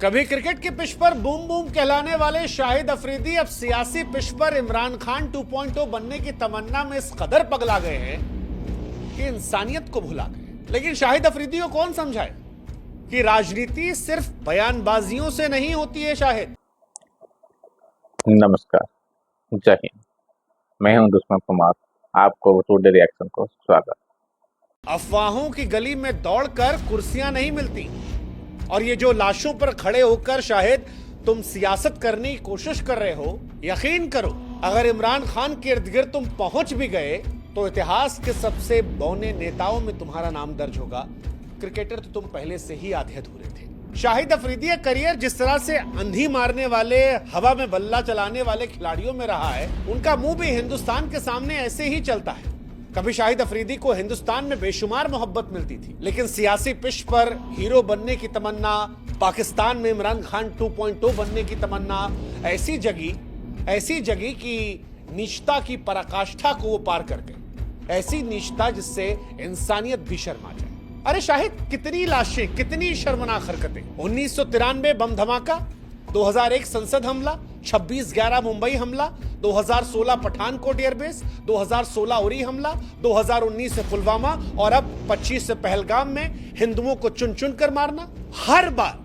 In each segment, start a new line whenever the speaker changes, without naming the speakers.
कभी क्रिकेट की पिच पर बूम बूम कहलाने वाले शाहिद अफरीदी अब सियासी पिच पर इमरान खान 2.0 बनने की तमन्ना में इस कदर पगला गए हैं कि इंसानियत को भुला गए। लेकिन शाहिद अफरीदी को कौन समझाए कि राजनीति सिर्फ बयानबाजियों से नहीं होती है। शाहिद,
नमस्कार, जय हिंद। मैं हूं दुश्मन कुमार। आपको टुडे रिएक्शन को स्वागत।
अफवाहों की गली में दौड़कर कुर्सियां नहीं मिलती, और ये जो लाशों पर खड़े होकर शाहिद तुम सियासत करने की कोशिश कर रहे हो, यकीन करो अगर इमरान खान के इर्द गिर्द तुम पहुंच भी गए तो इतिहास के सबसे बौने नेताओं में तुम्हारा नाम दर्ज होगा। क्रिकेटर तो तुम पहले से ही आधे अधूरे थे। शाहिद अफरीदी का करियर जिस तरह से अंधी मारने वाले, हवा में बल्ला चलाने वाले खिलाड़ियों में रहा है, उनका मुंह भी हिंदुस्तान के सामने ऐसे ही चलता है। कभी शाहिद अफरीदी को हिंदुस्तान में बेशुमार मोहब्बत मिलती थी, लेकिन सियासी पिच पर हीरो बनने की तमन्ना, पाकिस्तान में इमरान खान 2.0 बनने की तमन्ना ऐसी जगी कि नीचता की पराकाष्ठा को वो पार कर गए। ऐसी नीचता जिससे इंसानियत भी शर्मा जाए। अरे शाहिद, कितनी लाशें, कितनी शर्मनाक हरकतें। 1993 बम धमाका, 2001 संसद हमला, 26/11 मुंबई हमला, 2016 पठानकोट एयरबेस, 2016 उरी हमला, 2019 से पुलवामा और अब 25 से पहलगाम में हिंदुओं को चुन चुन कर मारना। हर बार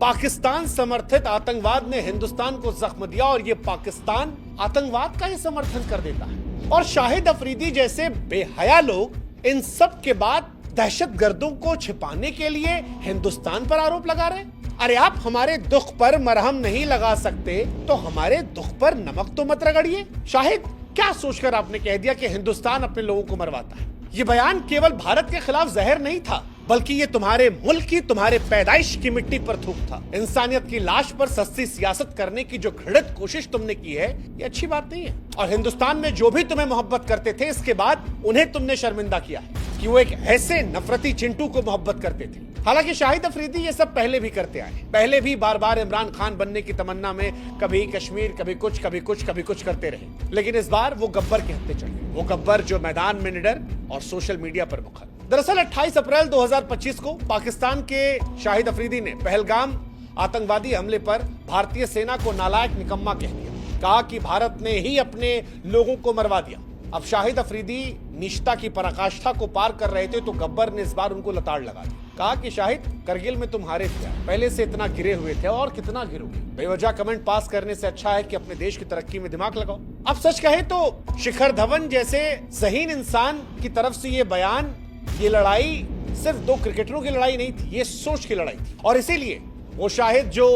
पाकिस्तान समर्थित आतंकवाद ने हिंदुस्तान को जख्म दिया और यह पाकिस्तान आतंकवाद का ही समर्थन कर देता है। और शाहिद अफरीदी जैसे बेहया लोग इन सब के बाद दहशतगर्दों को छिपाने के लिए हिंदुस्तान पर आरोप लगा रहे हैं। अरे आप हमारे दुख पर मरहम नहीं लगा सकते तो हमारे दुख पर नमक तो मत रगड़िए। शाहिद, क्या सोचकर आपने कह दिया कि हिंदुस्तान अपने लोगों को मरवाता है? ये बयान केवल भारत के खिलाफ जहर नहीं था, बल्कि ये तुम्हारे मुल्क की, तुम्हारे पैदाइश की मिट्टी पर थूक था। इंसानियत की लाश पर सस्ती सियासत करने की जो घृणित कोशिश तुमने की है, ये अच्छी बात नहीं है। और हिंदुस्तान में जो भी तुम्हें मोहब्बत करते थे, इसके बाद उन्हें तुमने शर्मिंदा किया है कि वो एक ऐसे नफरती चिंटू को मोहब्बत करते थे। हालांकि शाहिद अफरीदी ये सब पहले भी करते आए। पहले भी बार बार इमरान खान बनने की तमन्ना में कभी कश्मीर, कभी कुछ करते रहे। लेकिन इस बार वो गब्बर के हत्थे चढ़ गए। वो गब्बर जो मैदान में निडर और सोशल मीडिया पर मुखर। दरअसल 28 अप्रैल 2025 को पाकिस्तान के शाहिद अफरीदी ने पहलगाम आतंकवादी हमले पर भारतीय सेना को नालायक निकम्मा कह दिया। कहा कि भारत ने ही अपने लोगों को मरवा दिया। अब शाहिद अफरीदी निष्ठा की पराकाष्ठा को पार कर रहे थे तो गब्बर ने इस बार उनको लताड़ लगा दी। कहा कि शाहिद, करगिल में तुम हारे थे, पहले से इतना गिरे हुए थे और कितना गिरोगे। बेवजह कमेंट पास करने से अच्छा है कि अपने देश की तरक्की में दिमाग लगाओ। अब सच कहे तो शिखर धवन जैसे ज़हीन इंसान की तरफ से ये बयान, ये लड़ाई सिर्फ दो क्रिकेटरों की लड़ाई नहीं थी, ये सोच की लड़ाई थी। और इसीलिए वो शाहिद जो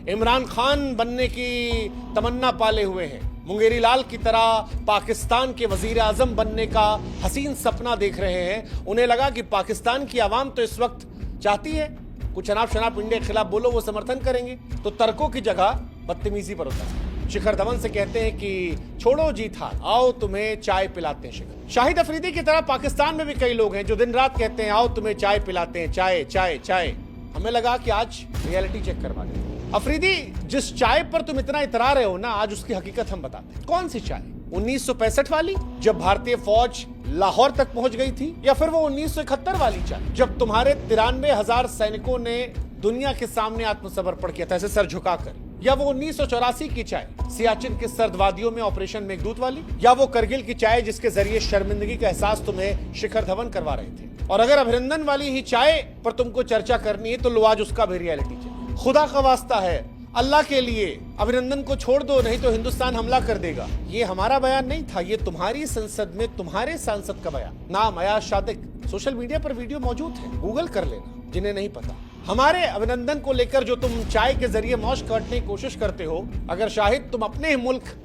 इमरान खान बनने की तमन्ना पाले हुए हैं, मुंगेरी लाल की तरह पाकिस्तान के वजीर आजम बनने का हसीन सपना देख रहे हैं, उन्हें लगा कि पाकिस्तान की आवाम तो इस वक्त चाहती है कुछ अनाप शनाप इंडिया के खिलाफ बोलो, वो समर्थन करेंगे, तो तर्कों की जगह बदतमीजी पर होता है। शिखर धवन से कहते हैं कि छोड़ो जीत हार, आओ तुम्हें चाय पिलाते हैं। शिखर शाहिद अफरीदी की तरह पाकिस्तान में भी कई लोग हैं जो दिन रात कहते हैं आओ तुम्हें चाय पिलाते हैं, चाय चाय चाय। हमें लगा कि आज रियलिटी चेक करवा दें। अफरीदी, जिस चाय पर तुम इतना इतरा रहे हो ना, आज उसकी हकीकत हम बताते हैं। कौन सी चाय? 1965 वाली, जब भारतीय फौज लाहौर तक पहुंच गई थी, या फिर वो 1971 वाली चाय जब तुम्हारे 93,000 सैनिकों ने दुनिया के सामने आत्मसमर्पण किया था ऐसे सर झुकाकर, या वो 1984 की चाय सियाचिन के सर्द वादियों में ऑपरेशन मेघदूत वाली, या वो करगिल की चाय जिसके जरिए शर्मिंदगी का एहसास तुम्हें शिखर धवन करवा रहे थे। और अगर अभिनंदन वाली ही चाय पर तुमको चर्चा करनी है तो लो आज उसका भी रियलिटी चेक। खुदा का वास्ता है, अल्लाह के लिए अभिनंदन को छोड़ दो, नहीं तो हिंदुस्तान हमला कर देगा। ये हमारा बयान नहीं था, ये तुम्हारी संसद में तुम्हारे सांसद का बयान। नाम अयाज सादिक, सोशल मीडिया पर वीडियो मौजूद है, गूगल कर लेना जिन्हें नहीं पता। हमारे अभिनंदन को लेकर जो तुम चाय के जरिए मौज काटने की कोशिश करते हो, अगर शाहिद तुम अपने ही मुल्क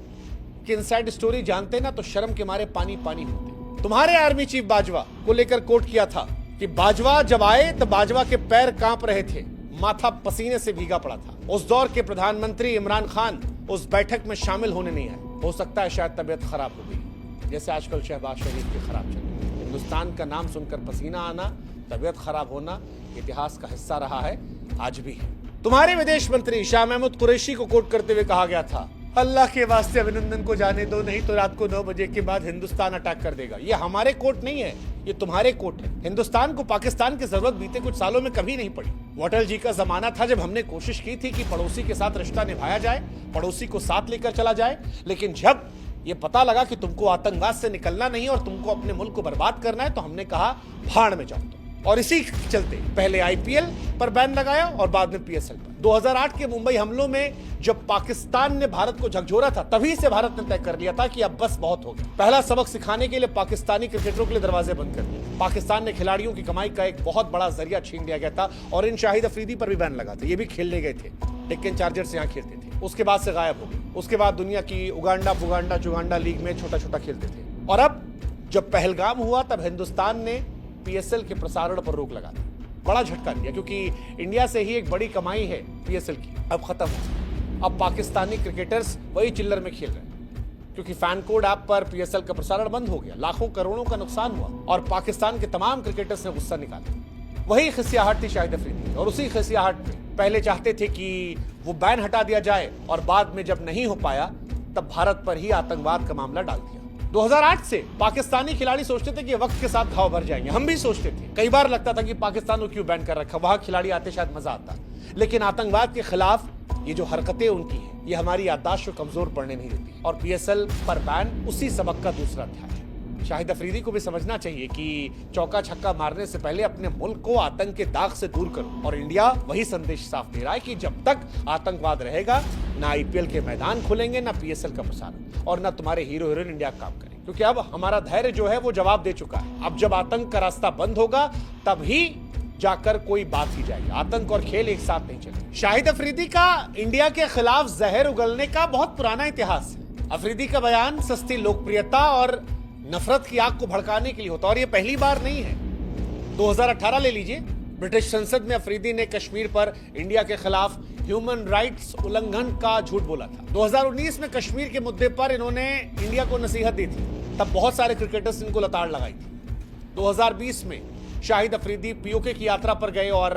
की इनसाइड स्टोरी जानते ना तो शर्म के मारे पानी पानी होते। तुम्हारे आर्मी चीफ बाजवा को लेकर कोट किया था कि बाजवा जब आए तो बाजवा के पैर कांप रहे थे, माथा पसीने से भीगा पड़ा था। उस दौर के प्रधानमंत्री इमरान खान उस बैठक में शामिल होने नहीं आए। हो सकता है शायद तबीयत खराब हो गई, जैसे आजकल शहबाज शरीफ की खराब चल रही है। हिंदुस्तान का नाम सुनकर पसीना आना, तबीयत खराब होना इतिहास का हिस्सा रहा है, आज भी है। तुम्हारे विदेश मंत्री शाह महमूद कुरैशी को कोट करते हुए कहा गया था अल्लाह के वास्ते अभिनंदन को जाने दो, नहीं तो रात को 9 बजे के बाद हिंदुस्तान अटैक कर देगा। ये हमारे कोर्ट नहीं है, ये तुम्हारे कोर्ट है। हिंदुस्तान को पाकिस्तान की जरूरत बीते कुछ सालों में कभी नहीं पड़ी। अटल जी का जमाना था जब हमने कोशिश की थी कि पड़ोसी के साथ रिश्ता निभाया जाए, पड़ोसी को साथ लेकर चला जाए। लेकिन जब ये पता लगा कि तुमको आतंकवाद से निकलना नहीं और तुमको अपने मुल्क को बर्बाद करना है, तो हमने कहा भाड़ में जाओ। और इसी चलते पहले आईपीएल पर बैन लगाया और बाद में पीएसएल पर। 2008 के मुंबई हमलों में जब पाकिस्तान ने भारत को झकझोरा था, तभी से भारत ने तय कर लिया था कि अब बस बहुत हो गया। पहला सबक सिखाने के लिए पाकिस्तानी क्रिकेटरों के लिए दरवाजे बंद कर दिए। पाकिस्तान ने खिलाड़ियों की कमाई का एक बहुत बड़ा जरिया छीन लिया गया था और इन शाहिद अफरीदी पर भी बैन लगा था। ये भी खेलने गए थे, डेक्कन चार्जर्स यहाँ खेलते थे, उसके बाद से गायब हो गए। उसके बाद दुनिया की उगांडा फुगांडा जुगांडा लीग में छोटा छोटा खेलते थे। और अब जब पहलगाम हुआ तब हिंदुस्तान ने पीएसएल के प्रसारण पर रोक लगा दी। बड़ा झटका दिया, क्योंकि इंडिया से ही एक बड़ी कमाई है पीएसएल की, अब खत्म हो। अब पाकिस्तानी क्रिकेटर्स वही चिल्लर में खेल रहे हैं, क्योंकि फैन कोड ऐप पर पीएसएल का प्रसारण बंद हो गया। लाखों करोड़ों का नुकसान हुआ और पाकिस्तान के तमाम क्रिकेटर्स ने गुस्सा निकाला। वही खिसियाहट थी शाहिद अफरीदी, और उसी खिसियाहट में पहले चाहते थे कि वो बैन हटा दिया जाए और बाद में जब नहीं हो पाया तब भारत पर ही आतंकवाद का मामला डाल दिया। 2008 से पाकिस्तानी खिलाड़ी सोचते थे कि वक्त के साथ घाव भर जाएंगे। हम भी सोचते थे, कई बार लगता था कि पाकिस्तान को क्यों बैन कर रखा, वहां खिलाड़ी आते शायद मजा आता। लेकिन आतंकवाद के खिलाफ ये जो हरकतें उनकी हैं, ये हमारी याददाश्त को कमजोर पड़ने नहीं देती। और पीएसएल पर बैन उसी सबक का दूसरा अध्याय है। शाहिद अफरीदी को भी समझना चाहिए कि चौका छक्का मारने से पहले अपने मुल्क को आतंक के दाग से दूर करो। और इंडिया वही संदेश साफ दे रहा है कि जब तक आतंकवाद रहेगा, ना आईपीएल के मैदान खुलेंगे, ना पीएसएल का प्रसारण, और ना तुम्हारे हीरो हीरोइन इंडिया काम करेंगे। क्योंकि अब हमारा धैर्य जो है वो जवाब दे चुका है। अब जब आतंक का रास्ता बंद होगा तब ही जाकर कोई बात ही जाएगी। आतंक और खेल एक साथ नहीं चलेंगे। शाहिद अफरीदी का इंडिया के खिलाफ जहर उगलने का बहुत पुराना इतिहास है। अफरीदी का बयान सस्ती लोकप्रियता और नफरत की आग को भड़काने के लिए होता, और ये पहली बार नहीं है। 2018 ले लीजिए, ब्रिटिश संसद में अफरीदी ने कश्मीर पर इंडिया के खिलाफ ह्यूमन राइट्स उल्लंघन का झूठ बोला था। 2019 में कश्मीर के मुद्दे पर इन्होंने इंडिया को नसीहत दी थी, तब बहुत सारे क्रिकेटर्स इनको लताड़ लगाई थी। 2020 में शाहिद अफरीदी पीओके की यात्रा पर गए और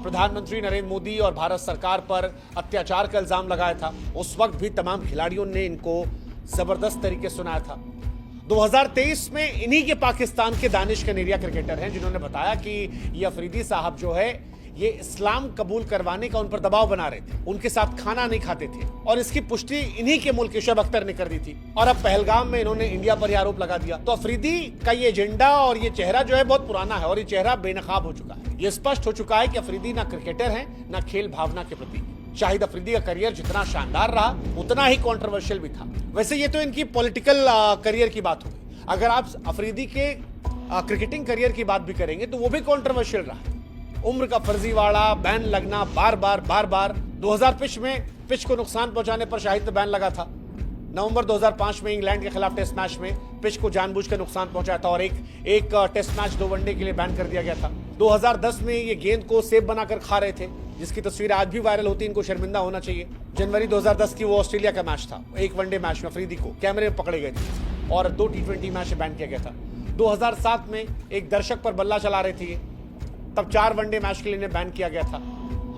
प्रधानमंत्री नरेंद्र मोदी और भारत सरकार पर अत्याचार का इल्जाम लगाया था। उस वक्त भी तमाम खिलाड़ियों ने इनको जबरदस्त तरीके सुनाया था। 2023 में इन्हीं के पाकिस्तान के दानिश कनेरिया क्रिकेटर हैं जिन्होंने बताया कि ये अफरीदी साहब जो है ये इस्लाम कबूल करवाने का उन पर दबाव बना रहे थे, उनके साथ खाना नहीं खाते थे, और इसकी पुष्टि इन्हीं के मुल्क शुएब अख्तर ने कर दी थी। और अब पहलगाम में इन्होंने इंडिया पर आरोप लगा दिया। तो अफरीदी का ये एजेंडा और ये चेहरा जो है बहुत पुराना है, और ये चेहरा बेनकाब हो चुका है। ये स्पष्ट हो चुका है कि अफरीदी ना क्रिकेटर है, ना खेल भावना के प्रति। शाहिद अफरीदी का करियर जितना शानदार रहा उतना ही कंट्रोवर्शियल भी था। वैसे ये तो इनकी पॉलिटिकल करियर की बात हो गई। अगर आप अफरीदी के क्रिकेटिंग करियर की बात भी करेंगे तो वो भी कंट्रोवर्शियल रहा। उम्र का फर्जीवाड़ा, बैन लगना बार बार। 2000 पिच को नुकसान पहुंचाने पर शाहिद पर बैन लगा था। नवंबर 2005 में इंग्लैंड के खिलाफ टेस्ट मैच में पिच को जानबूझकर नुकसान पहुंचाया था और एक टेस्ट मैच 2 वनडे के लिए बैन कर दिया गया था। 2010 में ये गेंद को सेब बनाकर खा रहे थे, जिसकी तस्वीर आज भी वायरल होती है। इनको शर्मिंदा होना चाहिए। जनवरी 2010 की वो ऑस्ट्रेलिया का मैच था, एक वनडे मैच में अफरीदी को कैमरे में पकड़े गए थे और 2 T20 मैच में बैन किया गया था। 2007 में एक दर्शक पर बल्ला चला रहे थे, तब 4 वनडे मैच के लिए इन्हें बैन किया गया था।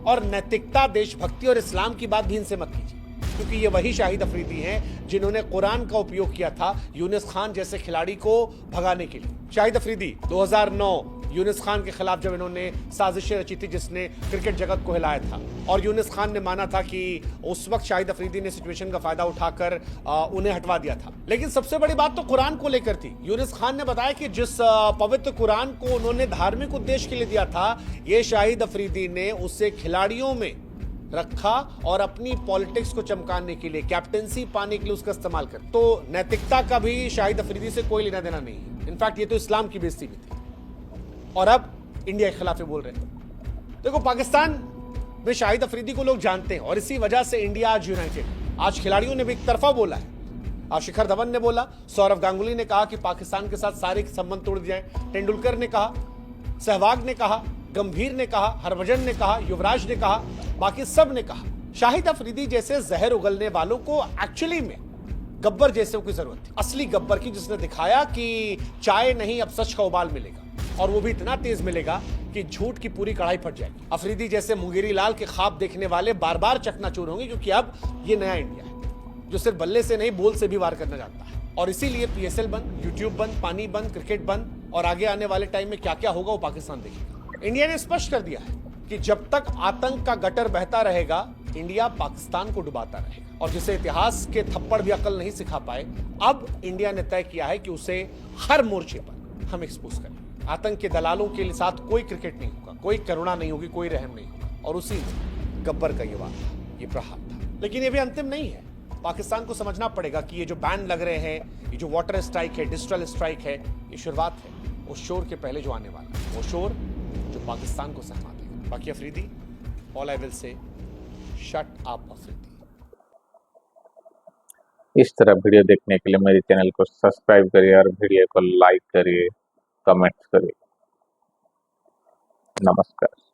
और नैतिकता, देशभक्ति और इस्लाम की बात भी इनसे मत कीजिए, क्योंकि ये वही शाहिद अफरीदी हैं जिन्होंने कुरान का उपयोग किया था यूनिस खान जैसे खिलाड़ी को भगाने के लिए। शाहिद अफरीदी 2009 यूनिस खान के खिलाफ जब इन्होंने साजिशें रची थी जिसने क्रिकेट जगत को हिलाया था, और यूनिस खान ने माना था कि उस वक्त शाहिद अफरीदी ने सिचुएशन का फायदा उठाकर उन्हें हटवा दिया था। लेकिन सबसे बड़ी बात तो कुरान को लेकर थी। यूनिस खान ने बताया कि जिस पवित्र कुरान को उन्होंने धार्मिक उद्देश्य के लिए दिया था, ये शाहिद अफरीदी ने उसे खिलाड़ियों में रखा और अपनी पॉलिटिक्स को चमकाने के लिए, कैप्टेंसी पाने के लिए उसका इस्तेमाल कर। तो नैतिकता का भी शाहिद अफरीदी से कोई लेना देना नहीं है। इनफैक्ट ये तो इस्लाम की बेइज्जती भी थी, और अब इंडिया के खिलाफ बोल रहे हैं। देखो, पाकिस्तान में शाहिद अफरीदी को लोग जानते हैं और इसी वजह से इंडिया आज यूनाइटेड। आज खिलाड़ियों ने भी एक तरफा बोला है। आज शिखर धवन ने बोला, सौरव गांगुली ने कहा कि पाकिस्तान के साथ सारे संबंध तोड़ दिए जाए, तेंदुलकर ने कहा, सहवाग ने कहा, गंभीर ने कहा, हरभजन ने कहा, युवराज ने कहा, बाकी सब ने कहा। शाहिद अफरीदी जैसे जहर उगलने वालों को एक्चुअली में गब्बर जैसे की जरूरत थी, असली गब्बर की, जिसने दिखाया कि चाय नहीं अब सच का उबाल मिलेगा, और वो भी इतना तेज मिलेगा कि झूठ की पूरी कढ़ाई फट जाएगी। अफरीदी जैसे मुंगेरी लाल के ख्वाब देखने वाले बार बार चकनाचूर होंगे, क्योंकि अब ये नया इंडिया है। जो सिर्फ बल्ले से नहीं बॉल से भी वार करना जानता है। और इसीलिए पीएसएल बंद, यूट्यूब बंद, पानी बंद, क्रिकेट बंद, और आगे आने वाले टाइम में क्या क्या होगा वो पाकिस्तान देखेगा। इंडिया ने स्पष्ट कर दिया है कि जब तक आतंक का गटर बहता रहेगा, इंडिया पाकिस्तान को डुबाता रहेगा। और जिसे इतिहास के थप्पड़ भी अकल नहीं सिखा पाए, अब इंडिया ने तय किया है कि उसे हर मोर्चे पर हम एक्सपोज करें। आतंक के दलालों के साथ कोई क्रिकेट नहीं होगा, कोई करुणा नहीं होगी, कोई रहम नहीं होगा। और उसी में गब्बर का ये वार था, ये प्रहार था। लेकिन ये भी अंतिम नहीं है। पाकिस्तान को समझना पड़ेगा कि ये जो बैन लग रहे हैं, ये जो वाटर स्ट्राइक है, डिजिटल स्ट्राइक है, ये शुरुआत है उस शोर के पहले जो आने वाला है, वो शोर जो पाकिस्तान को सहमा देगा। बाकी Afridi, all I will say shut up Afridi.
इस तरह वीडियो देखने के लिए मेरे चैनल को सब्सक्राइब करिए और वीडियो को लाइक करिए, कमेंट्स करिए। नमस्कार।